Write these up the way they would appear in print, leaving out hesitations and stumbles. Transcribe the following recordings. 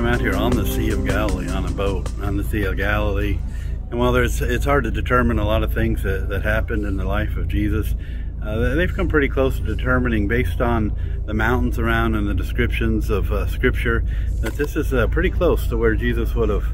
out here on the Sea of Galilee, on a boat on the Sea of Galilee. And while it's hard to determine a lot of things that happened in the life of Jesus, they've come pretty close to determining, based on the mountains around and the descriptions of Scripture, that this is pretty close to where Jesus would have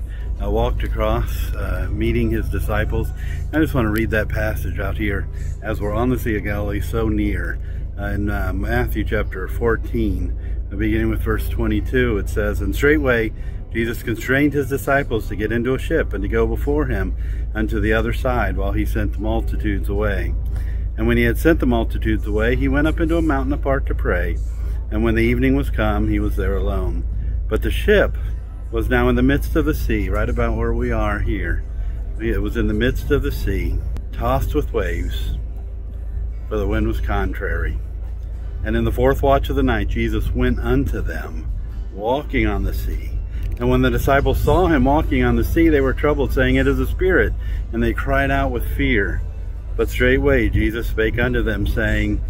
walked across, meeting his disciples. I just want to read that passage out here as we're on the Sea of Galilee, so near. In Matthew chapter 14, beginning with verse 22, it says, "And straightway Jesus constrained his disciples to get into a ship and to go before him unto the other side, while he sent the multitudes away. And when he had sent the multitudes away, he went up into a mountain apart to pray. And when the evening was come, he was there alone. But the ship was now in the midst of the sea," right about where we are here. It was in the midst of the sea, tossed with waves, for the wind was contrary. And in the fourth watch of the night, Jesus went unto them, walking on the sea. And when the disciples saw him walking on the sea, they were troubled, saying, "It is a spirit." And they cried out with fear. But straightway Jesus spake unto them, saying,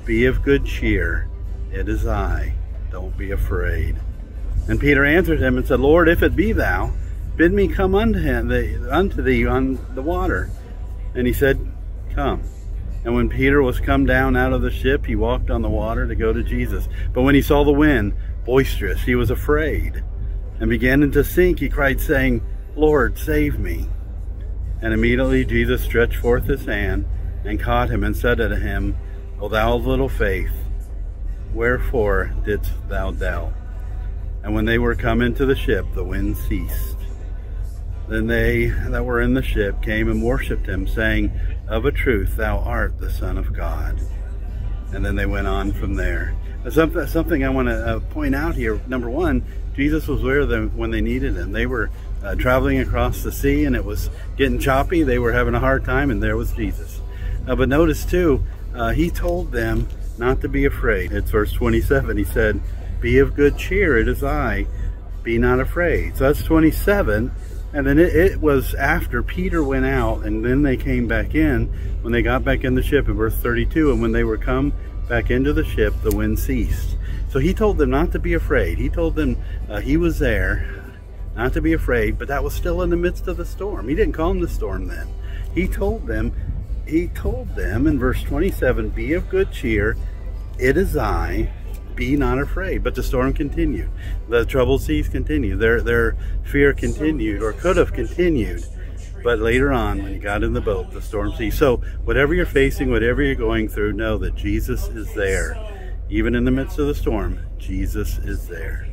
"Be of good cheer, it is I, don't be afraid." And Peter answered him and said, "Lord, if it be thou, bid me come unto thee on the water." And he said, "Come." And when Peter was come down out of the ship, he walked on the water to go to Jesus. But when he saw the wind boisterous, he was afraid, and beginning to sink, he cried, saying, "Lord, save me." And immediately Jesus stretched forth his hand, and caught him, and said unto him, "O thou of little faith, wherefore didst thou doubt?" And when they were come into the ship, the wind ceased. Then they that were in the ship came and worshipped him, saying, "Of a truth, thou art the Son of God." And then they went on from there. Something I want to point out here. Number one, Jesus was with them when they needed him. They were traveling across the sea, and it was getting choppy. They were having a hard time, and there was Jesus. But notice too, he told them not to be afraid. It's verse 27. He said, "Be of good cheer, it is I, be not afraid." So that's 27. And then it was after Peter went out, and then they came back in. When they got back in the ship, in verse 32, and when they were come back into the ship, the wind ceased. So he told them not to be afraid. He told them he was there, not to be afraid, but that was still in the midst of the storm. He didn't calm the storm then. He told them in verse 27, "Be of good cheer, it is I, be not afraid." But the storm continued. The troubled seas continued. Their fear continued, or could have continued. But later on, when he got in the boat, the storm ceased. So whatever you're facing, whatever you're going through, know that Jesus is there. Even in the midst of the storm, Jesus is there.